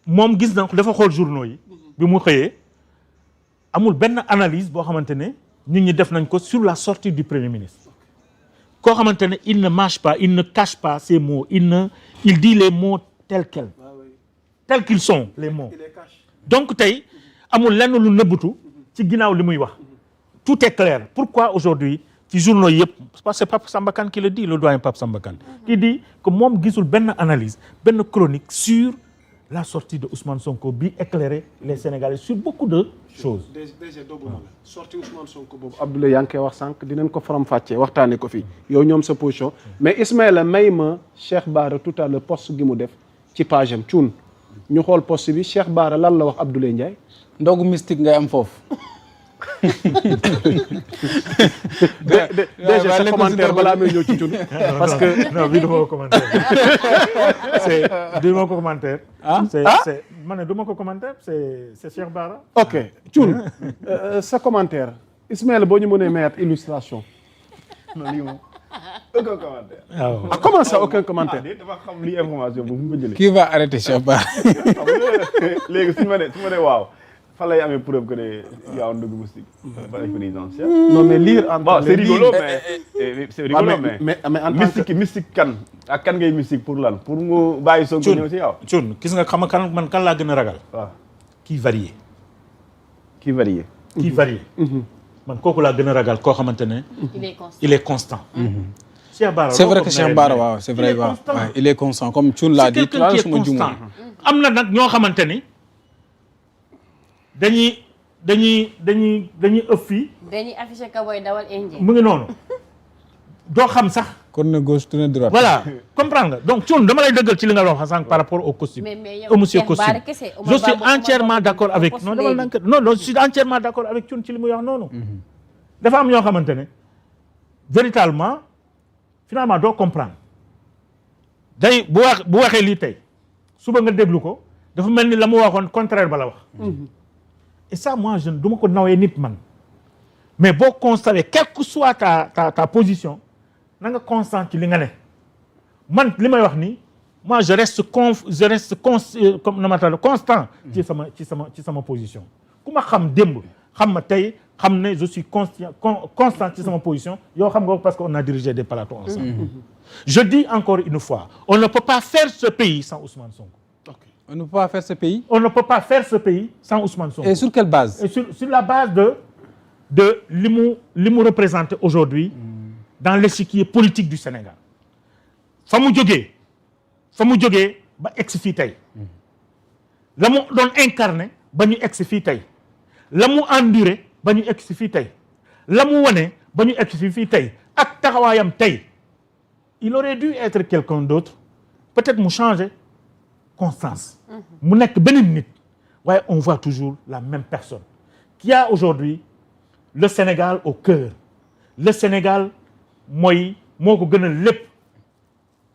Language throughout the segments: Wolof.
moom gis na dafa xool journaux yi bi mu xëyee amul benn analyse boo xamante ne nit ñi def nañ ko sur la sortie du premier ministre koo xamante ne il ne mâche pas il ne cache pas ses mots il dit les mots tels qu'ils sont les mots donc tey amul lenn lu nëbbatu ci ginnaaw li muy wax tout est clair pourquoi aujourd'hui ci journaux yëpp parce que c'est Pape Samba Kane qui le dit le doyen Pape Samba Kane qui dit que moom gisul benn analyse benn chronique sur la sortie de Ousmane Sonko bi éclairer les Sénégalais sur beaucoup de choses. déjà dogguma la sortie Ousmane Sonko boobu Abdoulaye yaa ngi koy wax sànq dinañ ko faram-fàccee waxtaanee ko fii yow ñoom sa position mais Ismaïla may ma Cheikh Bara tout à l'heure post gi mu def ci page am cuun ñu xool post bi Cheikh Bara lan la wax Abdoulaye Ndiaye. ndogu mystique ngay am foofu. déjà sa commentaire balaa may ñëw ci cuun parce que non bii du ma ko commentaire c'est du ma ko commentaire. c'est ma ne du ma ko commentaire c'est Cheikh Bara. ok cuun sa commentaire Ismaïla boo ñu mënee mettre illustration. non lii moom aucun commentaire. waaw ah comment ça aucun commentaire. dafa xam lii information bu mu ko jëlee. qui va arrêter Cheikh Bara. léegi su ma nee waaw fan lay amee preuve que ne yow ndugg mystique. par présidentielle. non mais lire entre bon c'est les rigolo lignes. c'est rigolo mais en tant que mystique kan ak kan ngay mystique pour lan pour mu bàyyi Sonko ñëw ci yow. Thioune gis nga xam nga man kan laa gën a ragal. waaw kii varié. qui varie. kii varié. man kooku laa gën a ragal koo xamante ne. il est constant. Cheikh Bara c'est vrai que Cheikh Bara waaw c'est vrai waaw il est constant comme Thioune l'a dit. c'est quelqu'un qui est constant. am na nag ñoo xamante ni dañuy ëpp fii. dañuy affiché ka booy dawal indien. mu ngi noonu doo xam sax. tourner gauche tourner droite. voilà comprendre nga donc Thioune dama lay dëggal ci li nga wax sànq par rapport au costume. mais au monsieur costume yow je suis entièrement d'accord avec non je suis entièrement d'accord avec Thioune ci li muy wax noonu. dafa am ñoo xamante ne véritablement finalement doo comprendre day bu waxee lii tey suba nga déglu ko dafa mel ni la mu waxoon contraire ba la wax. et ça moi je du ma ko nawee nit man mais boo constaté quelle que soit ta position na nga constant ci li nga ne man li may wax nii moi je reste comme na ma tal constant ci sama position ku ma xam démb xam ma tey xam ne je suis constant ci sama position yow xam nga parce qu'on a dirigé des plateaux ensemble. Je dis encore une fois on ne peut pas faire ce pays sans Ousmane Sonko. On ne peut pas faire ce pays. On ne peut pas faire ce pays sans Ousmane Sonko. Et sur quelle base? Et sur la base de li mu représente aujourd'hui dans l'échiquier politique du Sénégal. fa mu jógee ba egsi fii tey la mu doon incarné ba ñu egsi fii tey la mu enduré ba ñu egsi fii tey la mu wane ba ñu egsi fii tey ak taxawaayam tey il aurait dû être quelqu'un d'autre peut-être mu changer constance mu nekk beneen nit waaye on voit toujours la même personne qui a aujourd'hui le Sénégal au cœur le Sénégal moo ko gënal lépp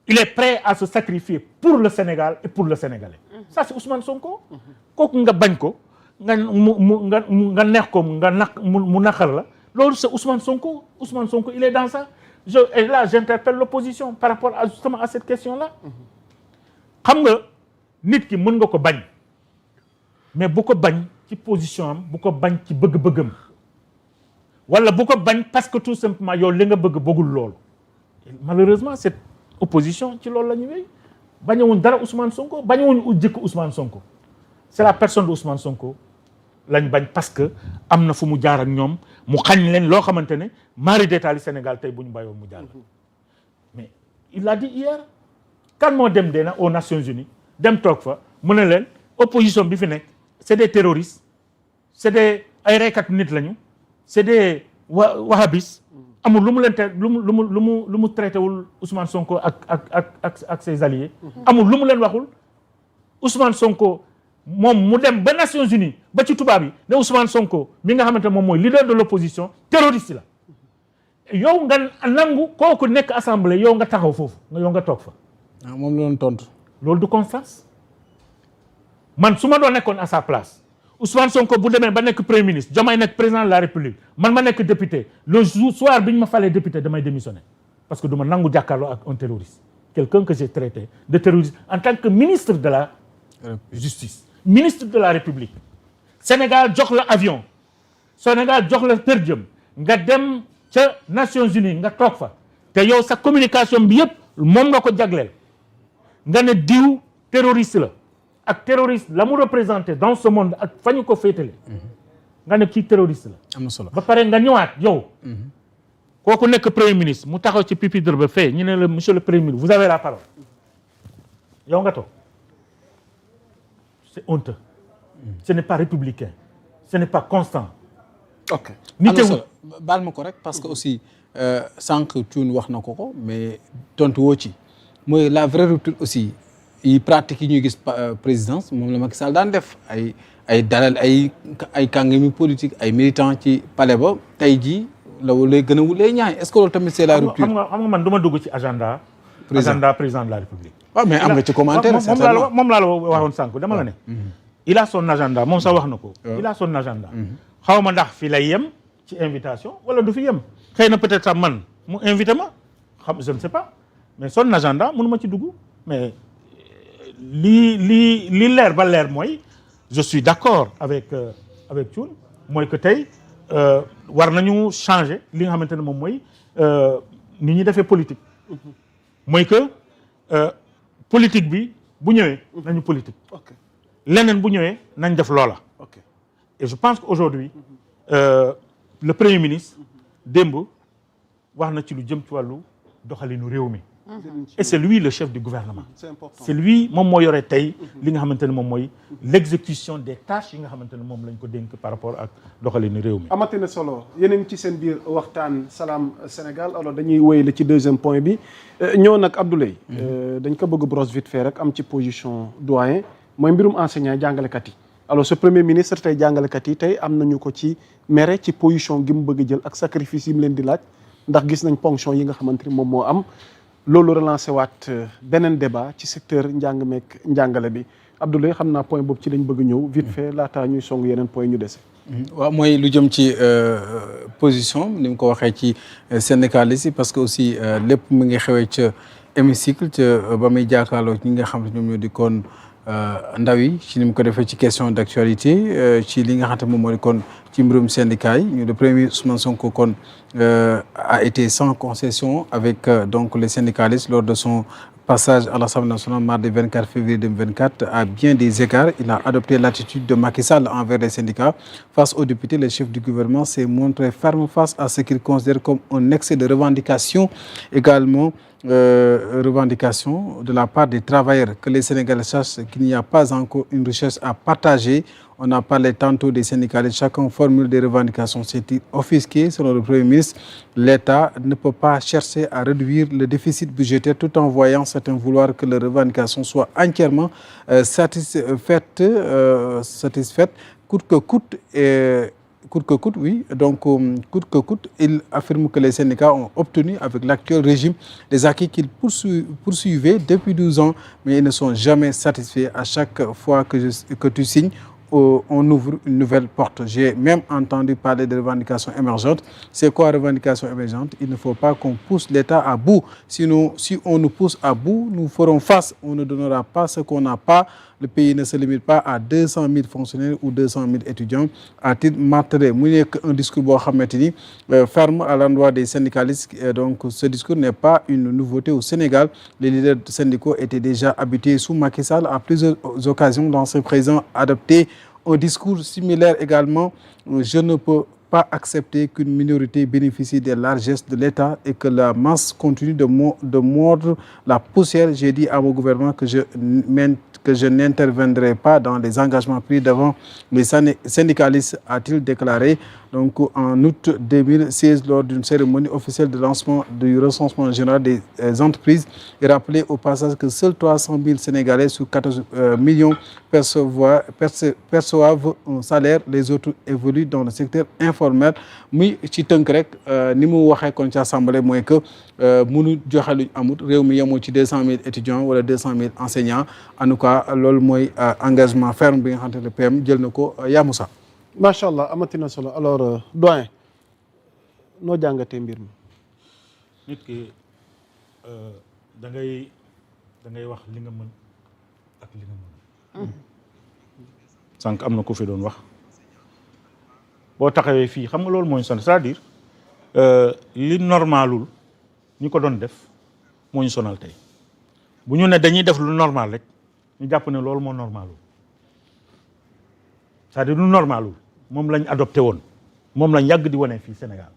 il est prêt à se sacrifier pour le Sénégal et pour le Sénégalais ça c'est Ousmane Sonko kooku nga bañ ko nga neex ko mu naqar la loolu c'est Ousmane Sonko il est dans ça et là j'interpelle l'opposition par rapport justement à cette question-là xam nga nit ki mën nga ko bañ mais bu ko bañ ci position am bu ko bañ ci bëgg-bëggam wala bu ko bañ parce que tout simplement yow li nga bëggul loolu malheureusement cette opposition ci loolu la ñu wéy bañewuñ dara Ousmane Sonko bañewuñ jëkk Ousmane Sonko c'est la personne de Ousmane Sonko lañ bañ parce que am na fu mu jaar ak ñoom mu xañ leen loo xamante ne mari d'état Sénégal tey bu ñu bàyyoo mu jaar mais il l'a dit hier kan moo dem dena aux Nations Unies dem toog fa mu ne leen opposition bi fi nekk c'est des terroristes c'est des ay reykat nit lañu c'est des wahhabis amul lu mu leen lu mu traité wul Ousmane Sonko ak ses alliés amul lu mu leen waxul Ousmane Sonko moom mu dem ba Nations Unies ba ci tubaab yi ne Ousmane Sonko mi nga xamante moom mooy leader de l'opposition terroriste la yow nga nangu kooku nekk assemblée yow nga taxaw foofu yow nga toog fa moom la doon tontu loolu du constance man su ma doon nekkoon à sa place Ousmane Sonko bu demee ba nekk premier ministre Diomaye nekk président de la République man ma nekk député le soir bi ñu ma falee député damay démissionner parce que du ma nangu jàkkaarloo ak un terroriste quelqu'un que j'ai traité de terroriste en tant que ministre de la justice ministre de la République Sénégal jox la avion Sénégal jox la per diem nga dem ca Nations Unies nga toog fa te yow sa communication bi yëpp moom nga ko jagleel nga ne diw terroriste la ak terroriste la mu représenté dans ce monde ak fa ñu ko féetale nga ne kii terroriste la am na solo ba pare nga ñëwaat yow kooku nekk premier ministre mu taxaw ci pupitre ba fee ñu ne la monsieur le premier ministre vous avez la parole yow nga toog c'est honteux ce n'est pas républicain ce n'est pas constant ok nitewul baal ma ko rek parce que aussi sànq Thioune wax na ko mais tontu woo ci mooy la vraie rupture aussi yi pratique yi ñuy gis présidence moom la Macky Sall daan def ay dalal ay kàngami politique ay militants ci palais ba tey jii la lay gën a wulee ñaay est-ce que loolu tamit c'est la rupture. xam nga man du ma dugg ci agenda président de la République. waaw mais am nga ci commentaire certainement moom laa la waxoon sànq dama la ne. il a son agenda moom sax wax na ko. il a son agenda. xaw ma ndax fii lay yem ci invitation wala du fi yem xëy na peut-être sax man mu invité ma xam je ne sais pas mais son agenda mënu ma ci dugg mais li leer ba leer mooy je suis d'accord avec Thioune mooy que tey war nañu changer li nga xamante ne moom mooy ni ñuy defee politique. mooy que politique bi bu ñëwee nañu politique. leneen bu ñëwee nañ def loola. et je pense qu'aujourd'hui le premier ministre démb wax na ci lu jëm ci wàllu doxalinu réew mi. et c'est lui le chef du gouvernement. c'est lui moom moo yore tey li nga xamante ne moom mooy l'exécution des tâches yi nga xamante ne moom lañ ko dénk par rapport ak doxalinu réew mi. amati na solo yeneen ci seen biir waxtaan Salam Sénégal alors dañuy wéyale ci deuxième point bi ñëw nag Abdoulaye. dañ ko bëgg brosse vite fait rek am ci position doyen mooy mbirum enseignant jàngalekat yi. alors ce premier ministre tey jàngalekat yi tey am nañu ko ci mere ci position gi mu bëgg jël ak sacrifice yi mu leen di laaj ndax gis nañ ponction yi nga xamante ni moom moo am. loolu relancé waat beneen débat ci secteur njàng meek njàngale bi Abdoulaye xam naa point boobu ci lañ bëgg ñëw vite fait laata ñuy song yeneen point ñu dese. waaw mooy lu jëm ci position ni mu ko waxee ci syndicaliste yi parce que aussi lépp mu ngi xewee ca hémicycle ca ba muy jàkkaarloo ñi nga xam ne ñoom ñoo di kon ndaw yi ci ni mu ko defee ci question d'actualité ci li nga xam ne moom moo di kon ci mbirum syndicat yi ñu le premier Ousmane Sonko kon a été sans concession avec donc les syndicalistes lors de son passage à l'Assemblée nationale mardi 24 février 2024. À bien des égards, il a adopté l'attitude de Macky Sall envers les syndicats. Face aux députés, le chef du gouvernement s'est montré ferme face à ce qu'il considère comme un excès de revendication. Également, revendication de la part des travailleurs, que les Sénégalais sachent qu'il n'y a pas encore une richesse à partager. On a parlé tantôt des syndicalistes, chacun formule des revendications. C'est offusqué, selon le Premier ministre. L'État ne peut pas chercher à réduire le déficit budgétaire tout en voyant certains vouloir que les revendications soient entièrement satisfaites, coûte que coûte. Coûte que coûte, oui. Donc, coûte que coûte, il affirme que les syndicats ont obtenu avec l'actuel régime des acquis qu'ils poursuivaient depuis 12 ans, mais ils ne sont jamais satisfaits. À chaque fois que tu signes, on ouvre une nouvelle porte. J'ai même entendu parler de revendications émergentes. C'est quoi revendication émergente? Il ne faut pas qu'on pousse l'État à bout. Sinon, si on nous pousse à bout, nous ferons face. On ne donnera pas ce qu'on n'a pas. Le pays ne se limite pas à 200 000 fonctionnaires ou 200 000 étudiants. À titre martelé, mu nekk un discours boo xamante ni ferme à l'endroit des syndicalistes. Donc, ce discours n'est pas une nouveauté au Sénégal. Les leaders syndicaux étaient déjà habitués sous Macky Sall à plusieurs occasions. L'ancien président a adopté un discours similaire également. Je ne peux pas accepter qu'une minorité bénéficie des largesses de l'État et que la masse continue de mordre la poussière. J'ai dit à mon gouvernement que je n'interviendrai pas dans les engagements pris devant les syndicalistes, a-t-il déclaré. Donc, en août 2016, lors d'une cérémonie officielle de lancement du recensement général des entreprises, il rappelait au passage que seuls 300 000 Sénégalais sur 14 millions perçoivent un salaire. Les autres évoluent dans le secteur informel. muy ci tënk rek ni mu waxee kon ci assemblée mooy que mënu joxe luñ amut réew mi yemoo ci 200 000 étudiants wala 200 000 enseignants en tout cas loolu mooy engagement ferme bi nga xamante ne PM jël na ko yaa Moussa. macha allah amati na solo alors doyen noo jàngatee mbir mi. nit ki da ngay wax li nga mën ak li nga mën. sànq am na ko fi doon wax boo taxawee fii xam nga loolu mooy sonal c'est-à-dire li normalul ñi ko doon def moo ñu sonal tey bu ñu ne dañuy def lu normal rek ñu jàpp ne loolu moo normalul c'est-à-dire lu normalul moom lañ adopté woon moom lañ yàgg di wane fii Sénégal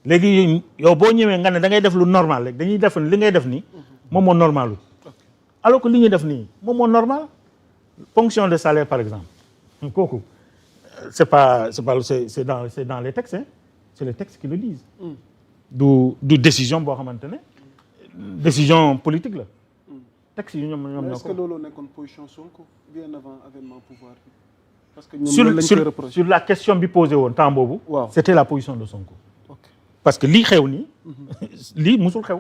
léegi yow boo ñëwee nga ne da ngay def lu normal rek dañuy def li ngay def nii moom moo normalul alors que li ñuy def nii moom moo normal ponction de salaire par exemple kooku c'est dans les textes hein c'est les textes qui le disent du décision boo xamante ne décision politique la texte yi ñoom ñoo est-ce que loolu nekkoon position Sonko bien avant avènement pouvoir bi parce que ñoom lañ koy reproché sur la question bi posé woon temps boobu waaw c'était la position de Sonko ok parce que lii xew nii lii musul xew